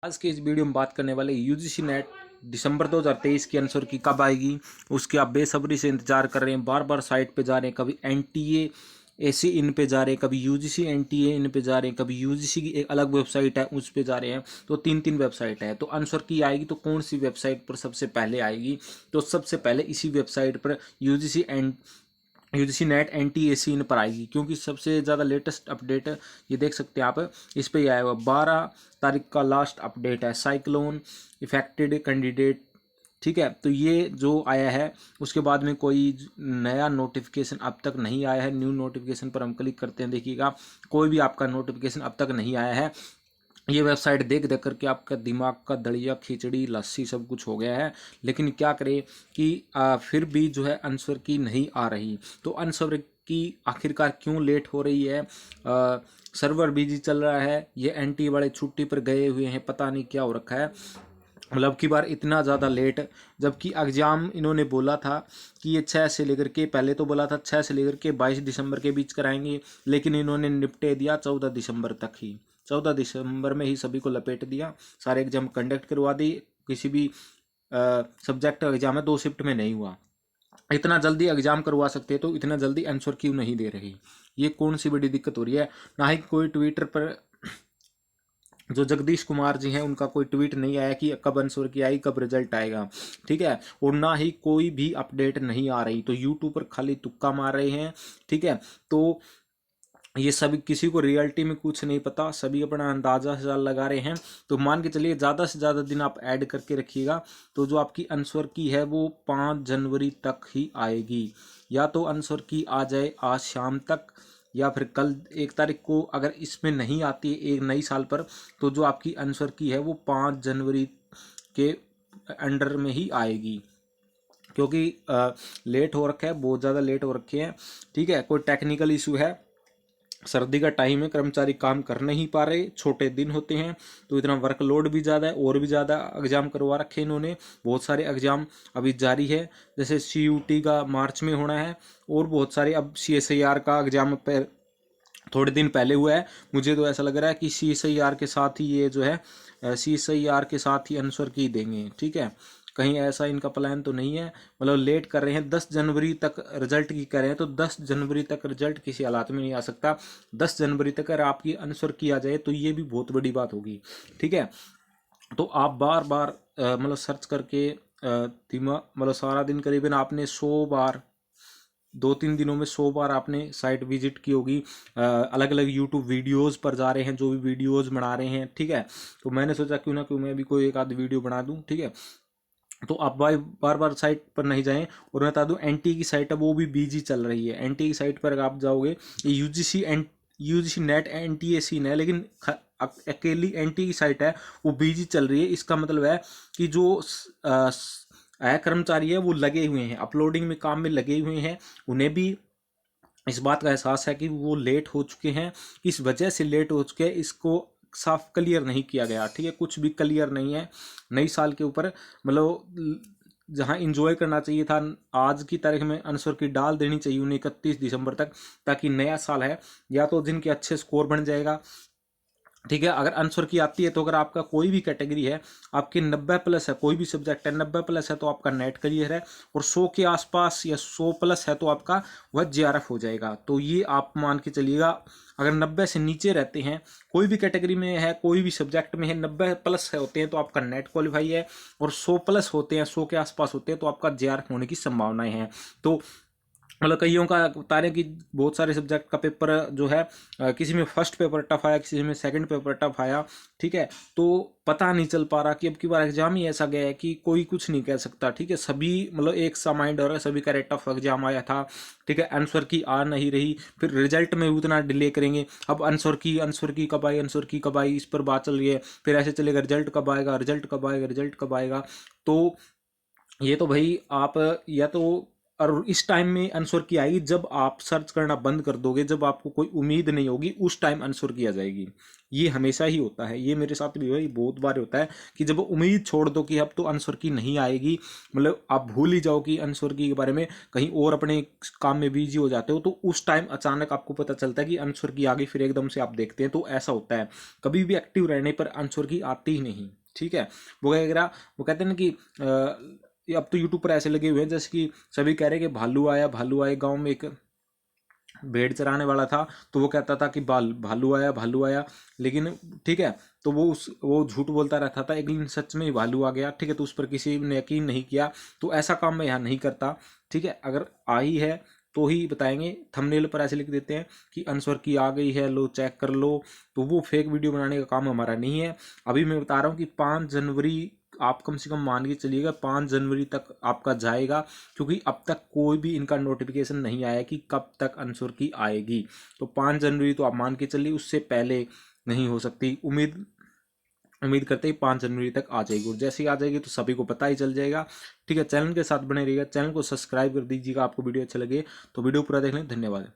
आज के इस वीडियो में बात करने वाले यूजीसी नेट दिसंबर 2023 की आंसर की कब आएगी, उसकी आप बेसब्री से इंतजार कर रहे हैं। बार बार साइट पे जा रहे हैं, कभी एनटीए एसी इन पे जा रहे हैं, कभी यूजीसी एनटीए इन पे जा रहे हैं, कभी यूजीसी की एक अलग वेबसाइट है उस पे जा रहे हैं। तो तीन तीन वेबसाइट है, तो आंसर की आएगी तो कौन सी वेबसाइट पर सबसे पहले आएगी? तो सबसे पहले इसी वेबसाइट पर यूजीसी नेट एनटीएसी इन पर आएगी, क्योंकि सबसे ज़्यादा लेटेस्ट अपडेट ये देख सकते हैं आप, इस पर ही आया हुआ 12 तारीख का लास्ट अपडेट है। साइक्लोन इफेक्टेड कैंडिडेट, ठीक है। तो ये जो आया है उसके बाद में कोई नया नोटिफिकेशन अब तक नहीं आया है। न्यू नोटिफिकेशन पर हम क्लिक करते हैं, देखिएगा कोई भी आपका नोटिफिकेशन अब तक नहीं आया है। ये वेबसाइट देख देख करके आपका दिमाग का दलिया खिचड़ी लस्सी सब कुछ हो गया है। लेकिन क्या करें कि फिर भी जो है आंसर की नहीं आ रही। तो आंसर की आखिरकार क्यों लेट हो रही है? सर्वर बिजी चल रहा है, ये एनटी वाले छुट्टी पर गए हुए हैं, पता नहीं क्या हो रखा है। मतलब की बार इतना ज़्यादा लेट, जबकि एग्ज़ाम इन्होंने बोला था कि ये 6 से लेकर के, पहले तो बोला था 6 से लेकर के 22 दिसंबर के बीच कराएंगे, लेकिन इन्होंने निपटे दिया 14 दिसंबर तक ही। 14 दिसंबर में ही सभी को लपेट दिया, सारे एग्जाम कंडक्ट करवा दी। किसी भी सब्जेक्ट का एग्जाम है 2 शिफ्ट में नहीं हुआ। इतना जल्दी एग्जाम करवा सकते तो इतना जल्दी आंसर क्यों नहीं दे रही? ये कौन सी बड़ी दिक्कत हो रही है? ना ही कोई ट्विटर पर जो जगदीश कुमार जी हैं उनका कोई ट्वीट नहीं आया कि कब आंसर की आई, कब रिजल्ट आएगा, ठीक है। और ना ही कोई भी अपडेट नहीं आ रही। तो यूट्यूब पर खाली तुक्का मार रहे हैं, ठीक है। तो ये सभी, किसी को रियलिटी में कुछ नहीं पता, सभी अपना अंदाजा से लगा रहे हैं। तो मान के चलिए ज़्यादा से ज़्यादा दिन आप ऐड करके रखिएगा, तो जो आपकी आंसर की है वो 5 जनवरी तक ही आएगी। या तो आंसर की आ जाए आज शाम तक, या फिर कल 1 तारीख को। अगर इसमें नहीं आती है एक नई साल पर, तो जो आपकी आंसर की है वो 5 जनवरी के अंडर में ही आएगी, क्योंकि लेट हो रखा है, बहुत ज़्यादा लेट हो रखे हैं, ठीक है। कोई टेक्निकल इशू है, सर्दी का टाइम है, कर्मचारी काम कर नहीं पा रहे, छोटे दिन होते हैं, तो इतना वर्कलोड भी ज़्यादा है। और भी ज़्यादा एग्जाम करवा रखे हैं इन्होंने, बहुत सारे एग्जाम अभी जारी है। जैसे सीयूटी का मार्च में होना है, और बहुत सारे अब सीएसआईआर का एग्जाम पर थोड़े दिन पहले हुआ है। मुझे तो ऐसा लग रहा है कि सीएसआईआर के साथ ही ये जो है सीएसआईआर के साथ ही आंसर की देंगे, ठीक है। कहीं ऐसा इनका प्लान तो नहीं है, मतलब लेट कर रहे हैं। 10 जनवरी तक रिजल्ट की कर रहे हैं, तो 10 जनवरी तक रिजल्ट किसी हालात में नहीं आ सकता। 10 जनवरी तक अगर आपकी आंसर किया जाए तो ये भी बहुत बड़ी बात होगी, ठीक है। तो आप बार बार मतलब सर्च करके दिमाग, मतलब सारा दिन करीबन आपने 100 बार, 2-3 दिनों में 100 बार आपने साइट विजिट की होगी। अलग अलग यूट्यूब वीडियोस पर जा रहे हैं, जो भी वीडियोस बना रहे हैं, ठीक है। तो मैंने सोचा क्यों ना क्यों मैं भी कोई एक आध वीडियो बना दूं, ठीक है। तो आप बार बार साइट पर नहीं जाएं। और मैं बता दूं एनटी की साइट है वो भी बिजी चल रही है। एनटी की साइट पर अगर आप जाओगे, ये यूजीसी नेट एनटीएसी है, लेकिन अकेली एनटी की साइट है वो बिजी चल रही है। इसका मतलब है कि जो कर्मचारी है वो लगे हुए हैं, अपलोडिंग में, काम में लगे हुए हैं। उन्हें भी इस बात का एहसास है कि वो लेट हो चुके हैं, किस वजह से लेट हो चुके हैं, इसको साफ क्लियर नहीं किया गया, ठीक है। कुछ भी क्लियर नहीं है नई साल के ऊपर। मतलब जहां इंजॉय करना चाहिए था, आज की तारीख में आंसर की डाल देनी चाहिए उन्हें 31 दिसंबर तक, ताकि नया साल है, या तो जिनके अच्छे स्कोर बन जाएगा, ठीक है। अगर आंसर की आती है तो अगर आपका कोई भी कैटेगरी है, आपके 90 प्लस है, कोई भी सब्जेक्ट है 90 प्लस है, तो आपका नेट क्लियर है। और 100 के आसपास या 100 प्लस है तो आपका वह जेआरएफ हो जाएगा। तो ये आप मान के चलिएगा, अगर 90 से नीचे रहते हैं, कोई भी कैटेगरी में है, कोई भी सब्जेक्ट में है, 90 प्लस है होते हैं तो आपका नेट क्वालिफाई है। और 100 प्लस होते हैं, 100 के आसपास होते हैं, तो आपका जेआरएफ होने की संभावनाएं हैं। तो मतलब कईयों का बता रहे हैं कि बहुत सारे सब्जेक्ट का पेपर जो है, किसी में फर्स्ट पेपर टफ आया, किसी में सेकंड पेपर टफ आया, ठीक है। तो पता नहीं चल पा रहा कि अब की बार एग्जाम ही ऐसा गया है कि कोई कुछ नहीं कह सकता, ठीक है। सभी मतलब एक सा माइंड हो रहा है, सभी का टफ एग्जाम आया था, ठीक है। आंसर की आ नहीं रही, फिर रिजल्ट में उतना डिले करेंगे। अब आंसर की कब आई, आंसर की कब आई, इस पर बात चल रही है। फिर ऐसे चलेगा रिजल्ट कब आएगा, रिजल्ट कब आएगा, रिजल्ट कब आएगा। तो ये तो भाई आप, या तो, और इस टाइम में आंसर की आएगी जब आप सर्च करना बंद कर दोगे, जब आपको कोई उम्मीद नहीं होगी, उस टाइम आंसर की आ जाएगी। ये हमेशा ही होता है, ये मेरे साथ भी हुआ है, ये बहुत बार होता है कि जब उम्मीद छोड़ दो कि अब तो आंसर की नहीं आएगी, मतलब आप भूल ही जाओ कि आंसर की के बारे में, कहीं और अपने काम में बिजी हो जाते हो, तो उस टाइम अचानक आपको पता चलता है कि आंसर की आ गई, फिर एकदम से आप देखते हैं। तो ऐसा होता है, कभी भी एक्टिव रहने पर आंसर की आती ही नहीं। ठीक है, वो वगैरह वो कहते हैं ना कि अब तो यूट्यूब पर ऐसे लगे हुए हैं जैसे कि सभी कह रहे हैं कि भालू आए गांव में एक भेड़ चराने वाला था, तो वो कहता था कि भालू आया, लेकिन ठीक है, तो वो झूठ बोलता रहता था, एक दिन सच में ही भालू आ गया। ठीक है, तो उस पर किसी ने यकीन नहीं किया। तो ऐसा काम मैं यहाँ नहीं करता। ठीक है, अगर आई है तो ही बताएंगे, थंबनेल पर ऐसे लिख देते हैं कि आंसर की आ गई है, लो चेक कर लो, तो वो फेक वीडियो बनाने का काम हमारा नहीं है। अभी मैं बता रहा हूँ कि 5 जनवरी, आप कम से कम मान के चलिएगा 5 जनवरी तक आपका जाएगा, क्योंकि अब तक कोई भी इनका नोटिफिकेशन नहीं आया कि कब तक आंसर की आएगी। तो 5 जनवरी तो आप मान के चलिए, उससे पहले नहीं हो सकती। उम्मीद करते ही 5 जनवरी तक आ जाएगी, और जैसे ही आ जाएगी तो सभी को पता ही चल जाएगा। ठीक है, चैनल के साथ बने रहिएगा, चैनल को सब्सक्राइब कर दीजिएगा। आपको वीडियो अच्छा लगे तो वीडियो पूरा देख लें। धन्यवाद।